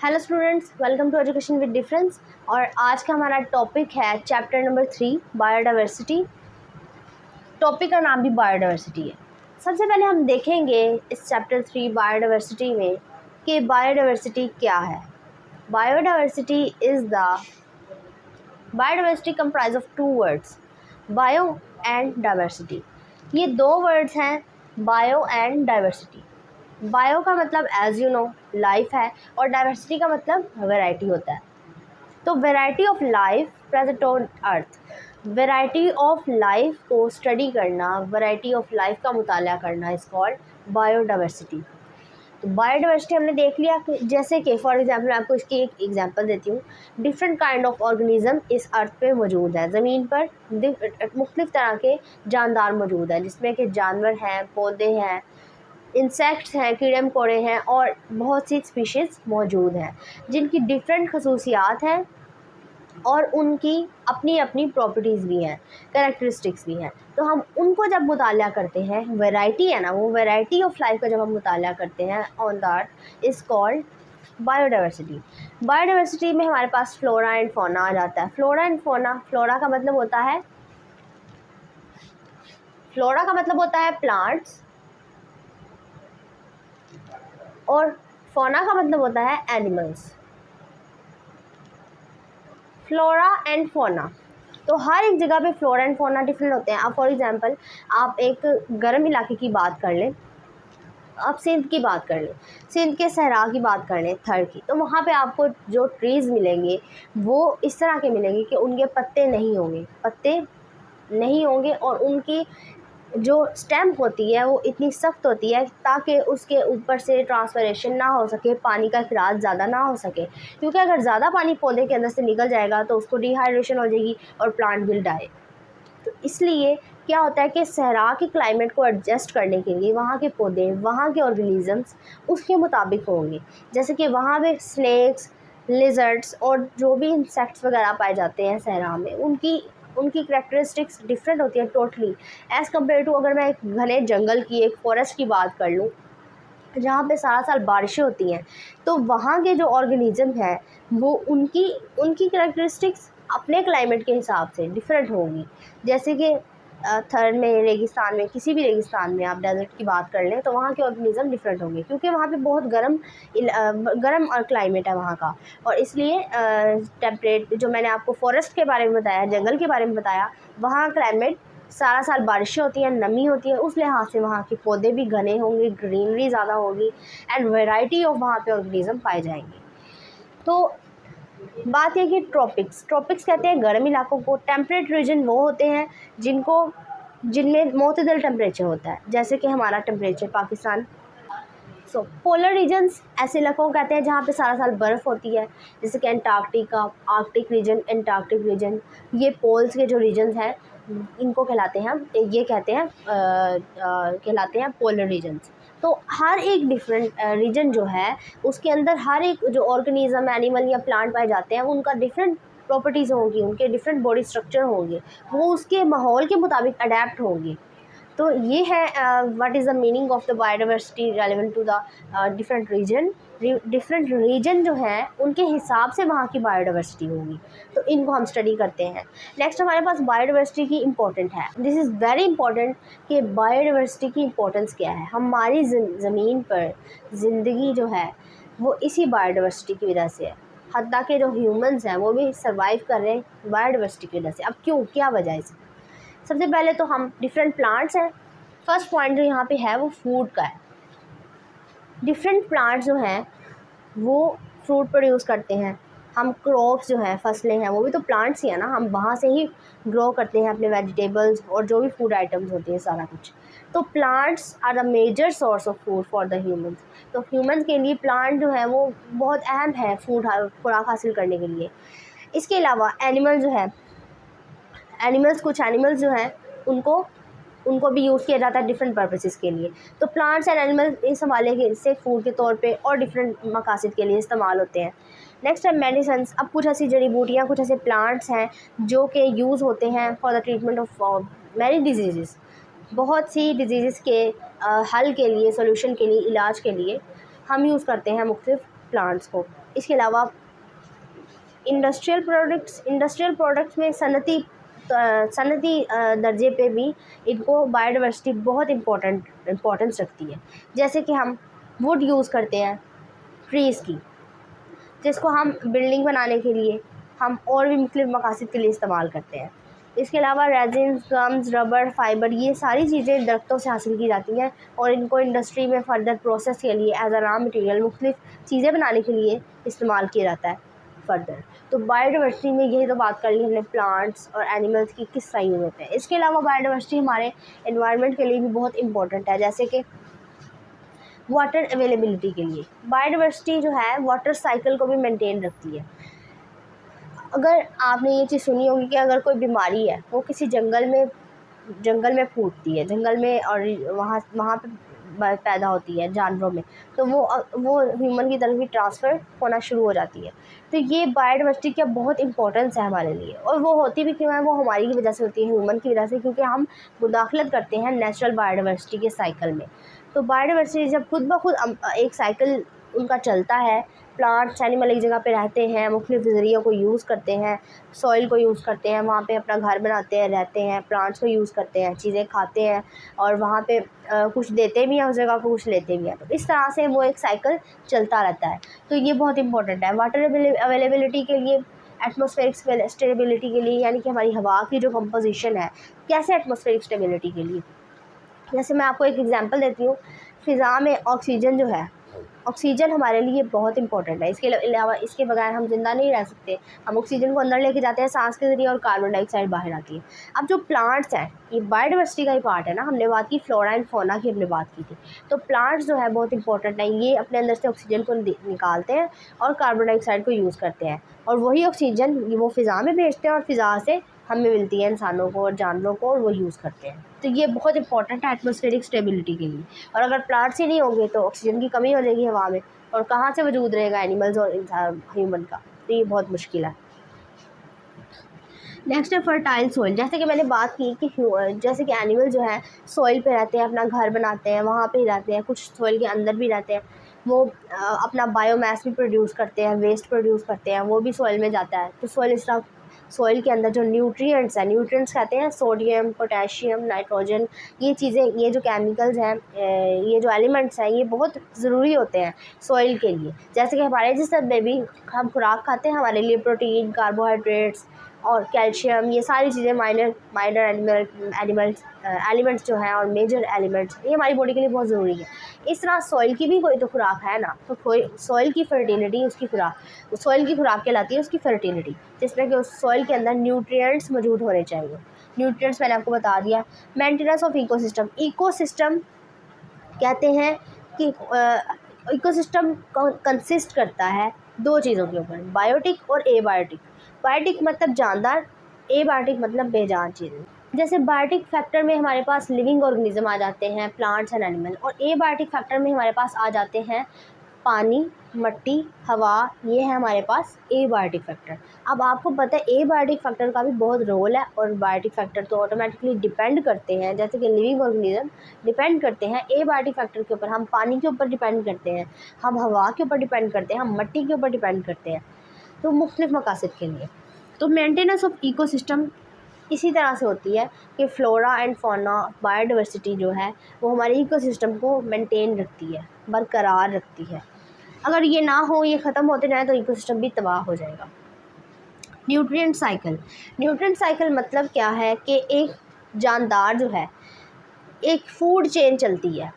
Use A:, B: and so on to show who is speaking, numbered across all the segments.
A: Hello students, welcome to education with difference. और आज का हमारा टॉपिक है चैप्टर नंबर 3 बायोडाइवर्सिटी। टॉपिक का नाम भी बायोडाइवर्सिटी है। सबसे पहले हम देखेंगे इस चैप्टर 3 बायोडाइवर्सिटी में कि बायोडाइवर्सिटी क्या है। Biodiversity is the biodiversity comprise of two words, bio and diversity. ये दो वर्ड्स हैं, बायो एंड डाइवर्सिटी। बायो का मतलब एज यू नो लाइफ है और डाइवर्सिटी का मतलब वैरायटी होता है। तो variety of life present on earth, variety of life को स्टडी करना, वैरायटी ऑफ लाइफ का मुताला करना इज कॉल्ड बायोडाइवर्सिटी। तो बायोडाइवर्सिटी हमने देख लिया कि जैसे कि फॉर एग्जांपल मैं आपको इसकी एक एग्जांपल देती हूँ। डिफरेंट काइंड ऑफ ऑर्गेनिज्म इस अर्थ पे मौजूद है। ज़मीन पर मुख्तलिफ तरह के जानदार मौजूद हैं, जिसमें कि जानवर हैं, पौधे हैं, इंसेक्ट्स हैं, कीड़े मकोड़े हैं और बहुत सी स्पीशीज़ मौजूद हैं जिनकी डिफरेंट खसूसियात हैं और उनकी अपनी अपनी प्रॉपर्टीज़ भी हैं, कैरेक्टरिस्टिक्स भी हैं। तो हम उनको जब मुताला करते हैं, वैरायटी है ना, वो वैरायटी ऑफ लाइफ का जब हम मुताला करते हैं on the earth is called biodiversity. Biodiversity में हमारे पास फ्लोरा एंड फौना आ जाता है। फ्लोरा एंड फौना, फ्लोरा का मतलब होता है प्लांट्स और फौना का मतलब होता है एनिमल्स। फ्लोरा एंड फौना, तो हर एक जगह पे फ्लोरा एंड फौना डिफरेंट होते हैं। आप फॉर एग्जांपल आप एक गर्म इलाके की बात कर लें, आप सिंध की बात कर लें, सिंध के सहरा की बात कर लें, थर की, तो वहाँ पे आपको जो ट्रीज़ मिलेंगे वो इस तरह के मिलेंगे कि उनके पत्ते नहीं होंगे और उनकी जो स्टेम होती है वो इतनी सख्त होती है ताकि उसके ऊपर से ट्रांसपरेशन ना हो सके, पानी का अखराज ज़्यादा ना हो सके, क्योंकि अगर ज़्यादा पानी पौधे के अंदर से निकल जाएगा तो उसको डिहाइड्रेशन हो जाएगी और प्लांट विल डाई। तो इसलिए क्या होता है कि सहरा के क्लाइमेट को एडजस्ट करने के लिए वहाँ के पौधे, वहाँ के ऑर्गेनिजम्स उसके मुताबिक होंगे। जैसे कि वहाँ पे स्नेक्स, लिजर्ड्स और जो भी इंसेक्ट्स वगैरह पाए जाते हैं सहरा में, उनकी करैक्टरिस्टिक्स डिफरेंट होती है टोटली एज़ कम्पेयर टू अगर मैं एक घने जंगल की, एक फॉरेस्ट की बात कर लूँ जहाँ पे सारा साल बारिशें होती हैं। तो वहाँ के जो ऑर्गेनिज्म हैं वो उनकी करैक्टरिस्टिक्स अपने क्लाइमेट के हिसाब से डिफरेंट होंगी। जैसे कि थर में, रेगिस्तान में, किसी भी रेगिस्तान में आप डेजर्ट की बात कर लें तो वहाँ के ऑर्गेनिज्म डिफरेंट होंगे, क्योंकि वहाँ पे बहुत गर्म क्लाइमेट है वहाँ का। और इसलिए टेम्परेट, जो मैंने आपको फॉरेस्ट के बारे में बताया, जंगल के बारे में बताया, वहाँ क्लाइमेट सारा साल बारिशें होती हैं, नमी होती है, उस लिहाज से वहाँ के पौधे भी घने होंगे, ग्रीनरी ज़्यादा होगी एंड वैरायटी ऑफ वहाँ पे ऑर्गेनिज्म पाए जाएंगे। तो बात है कि ट्रॉपिक्स कहते हैं गर्म इलाकों को। टेम्परेट रीजन वो होते हैं जिनमें मोतदल टेम्परेचर होता है, जैसे कि हमारा टेम्परेचर पाकिस्तान। पोलर रीजन्स ऐसे इलाकों को कहते हैं जहाँ पे सारा साल बर्फ़ होती है, जैसे कि Antarctica, Arctic region, Antarctic region. ये पोल्स के जो रीजन्स हैं इनको कहलाते हैं पोलर रीजन्स। तो हर एक डिफरेंट रीजन जो है उसके अंदर हर एक जो ऑर्गेनिज्म, एनिमल या प्लांट पाए जाते हैं उनका डिफरेंट प्रॉपर्टीज़ होंगी, उनके डिफरेंट बॉडी स्ट्रक्चर होंगे, वो उसके माहौल के मुताबिक अडेप्ट होंगे। तो ये है what is the meaning of the biodiversity relevant to the different region जो है उनके हिसाब से वहाँ की बायोडाइवर्सिटी होगी। तो इनको हम स्टडी करते हैं। नेक्स्ट हमारे पास बायोडाइवर्सिटी की इम्पोर्टेंट है, दिस इज़ वेरी इंपॉर्टेंट कि बायोडाइवर्सिटी की इम्पोर्टेंस क्या है। हमारी ज़मीन पर ज़िंदगी जो है वो इसी बायोडाइवर्सिटी की वजह से है। हत्ता के जो ह्यूमंस हैं वो भी सर्वाइव कर रहे हैं बायोडाइवर्सिटी की वजह से। अब क्यों, क्या वजह है इसकी? सबसे पहले तो हम डिफरेंट प्लांट्स हैं। फर्स्ट पॉइंट जो यहाँ पे है वो फूड का है। डिफरेंट प्लांट्स जो हैं वो फ्रूट प्रोड्यूस करते हैं। हम क्रॉप्स जो हैं, फसलें हैं, वो भी तो प्लांट्स ही है ना, हम वहाँ से ही ग्रो करते हैं अपने वेजिटेबल्स और जो भी फूड आइटम्स होती हैं सारा कुछ। तो plants are the major source of food for the humans. तो ह्यूमंस के लिए प्लांट जो है वो बहुत अहम है खुराक हासिल करने के लिए। इसके अलावा एनिमल जो है, कुछ एनिमल्स जो हैं उनको भी यूज़ किया जाता है डिफरेंट पर्पसेस के लिए। तो प्लांट्स एंड एनिमल्स इस हवाले के से फूड के तौर पे और डिफरेंट मकासद के लिए इस्तेमाल होते हैं। नेक्स्ट है मेडिसिन्स। अब कुछ ऐसी जड़ी बूटियाँ, कुछ ऐसे प्लांट्स हैं जो कि यूज़ होते हैं for the treatment of many disease. बहुत सी डिजीज़ के हल के लिए, सोल्यूशन के लिए, इलाज के लिए हम यूज़ करते हैं मुख्तलिफ प्लांट्स को। इसके अलावा इंडस्ट्रियल प्रोडक्ट्स में सनती दर्जे पे भी इनको बायोडाइवर्सिटी बहुत इम्पोर्टेंस रखती है। जैसे कि हम वुड यूज़ करते हैं ट्रीज़ की, जिसको हम बिल्डिंग बनाने के लिए, हम और भी मुख्तलिफ़ मकासद के लिए इस्तेमाल करते हैं। इसके अलावा रेजिन्स, गम्स, रबर, फाइबर, ये सारी चीज़ें दरख्तों से हासिल की जाती हैं और इनको इंडस्ट्री में फ़र्दर प्रोसेस के लिए एज अ रॉ मटेरियल मुख्तलिफ़ चीज़ें बनाने के लिए इस्तेमाल किया जाता है फ़र्दर। तो बायोडाइवर्सिटी में यही तो बात कर ली हमने प्लांट्स और एनिमल्स की किस तरह यूज़ होते हैं। इसके अलावा बायोडाइवर्सिटी हमारे एनवायरनमेंट के लिए भी बहुत इंपॉर्टेंट है। जैसे कि वाटर अवेलेबिलिटी के लिए बायोडाइवर्सिटी जो है वाटर साइकिल को भी मेंटेन रखती है। अगर आपने ये चीज़ सुनी होगी कि अगर कोई बीमारी है वो किसी जंगल में फूटती है, जंगल में, और वहाँ पे पैदा होती है जानवरों में, तो वो ह्यूमन की तरफ भी ट्रांसफ़र होना शुरू हो जाती है। तो ये बायोडाइवर्सिटी का बहुत इंपॉर्टेंस है हमारे लिए, और वो होती भी क्यों है, वो हमारी की वजह से होती है, ह्यूमन की वजह से, क्योंकि हम मुदाखलत करते हैं नेचुरल बायोडाइवर्सिटी के साइकिल में। तो बायोडाइवर्सिटी जब खुद ब खुद एक साइकिल उनका चलता है, प्लांट्स एनिमल एक जगह पे रहते हैं, मुख्तलिफ़ ज़रियों को यूज़ करते हैं, सॉइल को यूज़ करते हैं, वहाँ पे अपना घर बनाते हैं, रहते हैं, प्लांट्स को यूज़ करते हैं, चीज़ें खाते हैं, और वहाँ पे कुछ देते भी हैं उस जगह को, कुछ लेते भी हैं। तो इस तरह से वो एक साइकिल चलता रहता है। तो ये बहुत इंपॉर्टेंट है वाटर अवेलेबिलिटी के लिए, एटमॉस्फेरिक स्टेबिलिटी के लिए, यानी कि हमारी हवा की जो कंपोजिशन है, कैसे एटमॉस्फेरिक स्टेबिलिटी के लिए। जैसे मैं आपको एक एग्जांपल देती हूँ, फ़िज़ा में ऑक्सीजन जो है, ऑक्सीजन हमारे लिए बहुत इंपॉर्टेंट है। इसके अलावा इसके बगैर हम ज़िंदा नहीं रह सकते। हम ऑक्सीजन को अंदर लेके जाते हैं सांस के ज़रिए, और कार्बन डाइऑक्साइड बाहर आती है। अब जो प्लांट्स हैं, ये बायोडाइवर्सिटी का ही पार्ट है ना। हमने बात की फ्लोरा एंड फौना की, हमने बात की थी। तो प्लांट्स जो है बहुत इंपॉर्टेंट है, ये अपने अंदर से ऑक्सीजन को निकालते हैं और कार्बन डाइऑक्साइड को यूज़ करते हैं, और वही ऑक्सीजन वो फ़िज़ा में भेजते हैं, और फ़िज़ा से हमें मिलती है, इंसानों को और जानवरों को, और वो यूज़ करते हैं। तो ये बहुत इंपॉर्टेंट है एटमॉस्फेरिक स्टेबिलिटी के लिए। और अगर प्लांट्स ही नहीं होंगे तो ऑक्सीजन की कमी हो जाएगी हवा में, और कहाँ से वजूद रहेगा एनिमल्स और ह्यूमन का। तो ये बहुत मुश्किल है। नेक्स्ट है फर्टाइल सॉइल। जैसे कि मैंने बात की कि जैसे कि एनिमल जो है सॉइल पे रहते हैं, अपना घर बनाते हैं, वहाँ पे ही रहते हैं, कुछ सॉइल के अंदर भी रहते हैं, वो अपना बायोमास भी प्रोड्यूस करते हैं, वेस्ट प्रोड्यूस करते हैं, वो भी सॉइल में जाता है। तो सॉइल के अंदर जो न्यूट्रिएंट्स हैं, न्यूट्रिएंट्स कहते हैं सोडियम, पोटेशियम, नाइट्रोजन, ये चीज़ें, ये जो केमिकल्स हैं, ये जो एलिमेंट्स हैं, ये बहुत ज़रूरी होते हैं सॉइल के लिए। जैसे कि हमारे जिस तरह बेबी हम खुराक खाते हैं, हमारे लिए प्रोटीन, कार्बोहाइड्रेट्स और कैल्शियम, ये सारी चीज़ें माइनर एलिमेंट्स जो हैं, और मेजर एलिमेंट्स, ये हमारी बॉडी के लिए बहुत ज़रूरी है। इस तरह सॉइल की भी कोई तो खुराक है ना। तो कोई सॉइल की फर्टिलिटी, उसकी खुराक, सॉइल की खुराक कहलाती है उसकी फर्टिलिटी, जिसमें कि उस सॉइल के अंदर न्यूट्रिएंट्स मौजूद होने चाहिए। न्यूट्रिएंट्स मैंने आपको बता दिया। मेंटेनेंस ऑफ इकोसिस्टम कहते हैं कि इकोसिस्टम कंसिस्ट करता है दो चीज़ों के ऊपर, बायोटिक और एबायोटिक। बायोटिक मतलब जानदार, एबायोटिक मतलब बेजान चीज़ें। जैसे बायोटिक फैक्टर में हमारे पास लिविंग ऑर्गेनिज्म आ जाते हैं, प्लांट्स एंड एनिमल, और एबायोटिक फैक्टर में हमारे पास आ जाते हैं पानी, मट्टी, हवा, ये है हमारे पास एबायोटिक फैक्टर। अब आपको पता है एबायोटिक फैक्टर का भी बहुत रोल है, और बायोटिक फैक्टर तो ऑटोमेटिकली डिपेंड करते हैं, जैसे कि लिविंग ऑर्गेनिज्म डिपेंड करते हैं एबायोटिक फैक्टर के ऊपर। हम पानी के ऊपर डिपेंड करते हैं, हम हवा के ऊपर डिपेंड करते हैं, हम मट्टी के ऊपर डिपेंड करते हैं, तो मुख्तलिफ मकासद के लिए। तो मेंटेनेंस ऑफ इकोसिस्टम इसी तरह से होती है कि फ्लोरा एंड फौना, बायोडाइवर्सिटी जो है वो हमारे इकोसिस्टम को मेंटेन रखती है, बरकरार रखती है। अगर ये ना हो, ये ख़त्म होते जाए, तो इकोसिस्टम भी तबाह हो जाएगा। न्यूट्रिएंट साइकिल मतलब क्या है कि एक जानदार जो है, एक फूड चेन चलती है।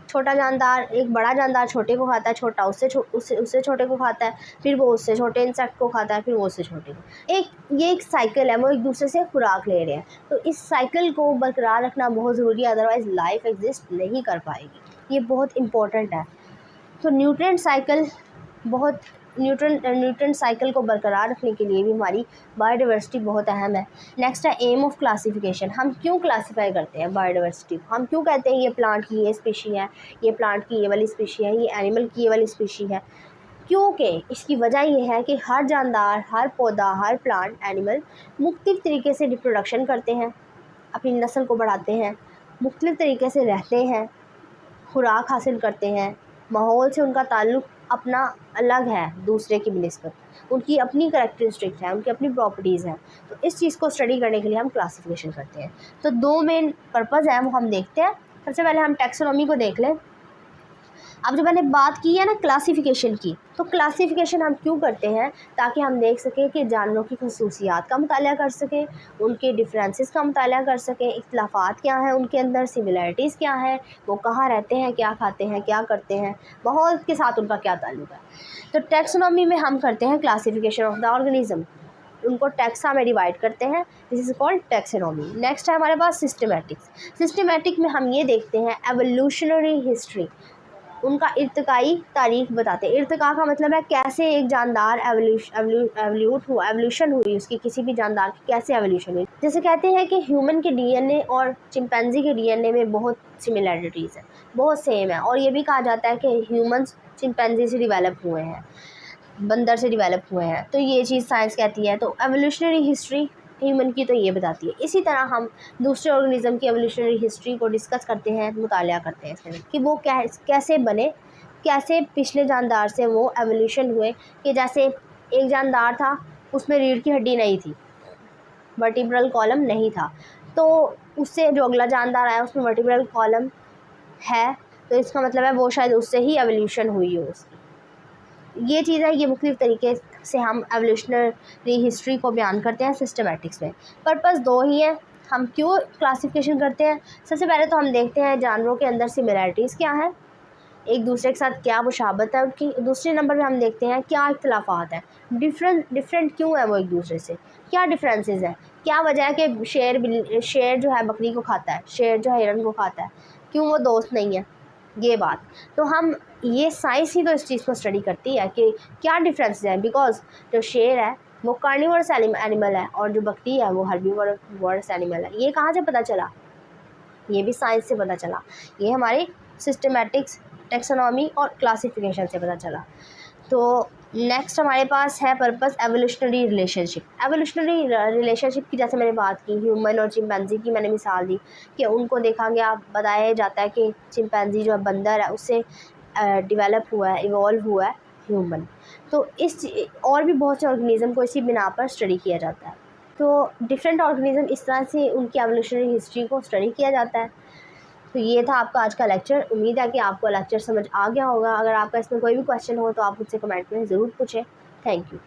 A: छोटा जानदार, एक बड़ा जानदार छोटे को खाता है, छोटा उससे छोटे को खाता है, फिर वो उससे छोटे इंसेक्ट को खाता है, फिर वो उससे छोटे को। ये एक साइकिल है, वो एक दूसरे से खुराक ले रहे हैं। तो इस साइकिल को बरकरार रखना बहुत ज़रूरी है, अदरवाइज़ लाइफ एग्जिस्ट नहीं कर पाएगी। ये बहुत इंपॉर्टेंट है। तो न्यूट्रिएंट साइकिल को बरकरार रखने के लिए भी हमारी बायोडाइवर्सिटी बहुत अहम है। नेक्स्ट है एम ऑफ क्लासिफिकेशन। हम क्यों क्लासीफाई करते हैं बायोडाइवर्सिटी को? हम क्यों कहते हैं ये प्लांट की ये स्पीशी है, ये प्लांट की ये वाली स्पीशी है, ये एनिमल की ये वाली स्पीशी है? क्योंकि इसकी वजह यह है कि हर जानदार, हर पौधा, हर प्लांट, एनिमल मुख्तलिफ तरीके से रिप्रोडक्शन करते हैं, अपनी नस्ल को बढ़ाते हैं, मुख्तलिफ तरीके से रहते हैं, खुराक हासिल करते हैं, माहौल से उनका ताल्लुक़ अपना अलग है दूसरे की बनिस्बत, उनकी अपनी करैक्टरिस्टिक है, उनकी अपनी प्रॉपर्टीज़ हैं। तो इस चीज़ को स्टडी करने के लिए हम क्लासिफिकेशन करते हैं। तो 2 मेन पर्पज़ हैं वो हम देखते हैं। सबसे पहले हम टैक्सोनॉमी को देख लें। अब जो मैंने बात की है ना क्लासिफिकेशन की, तो क्लासिफिकेशन हम क्यों करते हैं, ताकि हम देख सकें कि जानवरों की खसूसियात का मुताला कर सकें, उनके डिफरेंसेस का मुताला कर सकें, इख्तलाफात क्या हैं उनके अंदर, सिमिलरिटीज़ क्या हैं, वो कहाँ रहते हैं, क्या खाते हैं, क्या करते हैं, माहौल के साथ उनका क्या ताल्लुक है। तो टैक्सोनॉमी में हम करते हैं क्लासिफिकेशन ऑफ द ऑर्गेनिज्म, उनको टैक्सा में डिवाइड करते हैं, this is called taxonomy. Next है हमारे पास सिस्टमेटिक्स। सिस्टमेटिक में हम ये देखते हैं एवोल्यूशनरी हिस्ट्री, उनका इर्तिकाई तारीख बताते हैं। इर्तिका का मतलब है कैसे एक जानदार एवोल्यूशन हुई, उसकी किसी भी जानदार की कैसे एवोल्यूशन हुई। जैसे कहते हैं कि ह्यूमन के डीएनए और चिंपैंजी के डीएनए में बहुत सिमिलरिटीज़ है, बहुत सेम है, और ये भी कहा जाता है कि ह्यूमंस चिंपैंजी से डिवेलप हुए हैं, बंदर से डिवेलप हुए हैं। तो ये चीज़ साइंस कहती है। तो एवोल्यूशनरी हिस्ट्री ह्यूमन की तो ये बताती है। इसी तरह हम दूसरे ऑर्गेनिज्म की एवोल्यूशनरी हिस्ट्री को डिस्कस करते हैं, मुताला करते हैं इसमें कि वो कैसे बने, कैसे पिछले जानदार से वो एवोल्यूशन हुए। कि जैसे एक जानदार था, उसमें रीढ़ की हड्डी नहीं थी, वर्टिब्रल कॉलम नहीं था, तो उससे जो अगला जानदार आया उसमें वर्टिब्रल कॉलम है, तो इसका मतलब है वो शायद उससे ही एवोल्यूशन हुई हो उसकी। ये चीज़ है, ये मुख्तलिफ़ तरीके से हम एवोल्यूशनरी हिस्ट्री को बयान करते हैं सिस्टमेटिक्स में। पर्पस 2 ही है, हम क्यों क्लासिफिकेशन करते हैं। सबसे पहले तो हम देखते हैं जानवरों के अंदर सिमिलरिटीज़ क्या है, एक दूसरे के साथ क्या मुशाबत है उनकी। दूसरे नंबर पे हम देखते हैं क्या इख्तलाफात हैं, डिफरेंट क्यों है वो एक दूसरे से, क्या डिफरेंसेस हैं, क्या वजह है कि शेर जो है बकरी को खाता है, शेर जो है हिरन को खाता है, क्यों वो दोस्त नहीं है, ये बात। तो हम ये साइंस ही तो इस चीज़ को स्टडी करती है कि क्या डिफरेंसेस हैं। बिकॉज जो शेर है वो कार्निवोरस एनिमल है और जो बकरी है वो हर्बीवोरस एनिमल है। ये कहाँ से पता चला, ये भी साइंस से पता चला, ये हमारी सिस्टमेटिक्स, टैक्सोनॉमी और क्लासिफिकेशन से पता चला। तो नेक्स्ट हमारे पास है purpose evolutionary relationship. Evolutionary relationship की जैसे मैंने बात की, ह्यूमन और चिंपैंजी की मैंने मिसाल दी कि उनको देखा गया, बताया जाता है कि चिंपैंजी जो है बंदर है उससे डेवलप हुआ है, इवॉल्व हुआ है ह्यूमन। तो इस और भी बहुत से ऑर्गेनिज़म को इसी बिना पर स्टडी किया जाता है। तो डिफरेंट ऑर्गेनिज़म इस तरह से उनकी एवोल्यूशनरी हिस्ट्री को स्टडी किया जाता है। तो ये था आपका आज का लेक्चर। उम्मीद है कि आपको लेक्चर समझ आ गया होगा। अगर आपका इसमें कोई भी क्वेश्चन हो तो आप मुझसे कमेंट में ज़रूर पूछें। Thank you.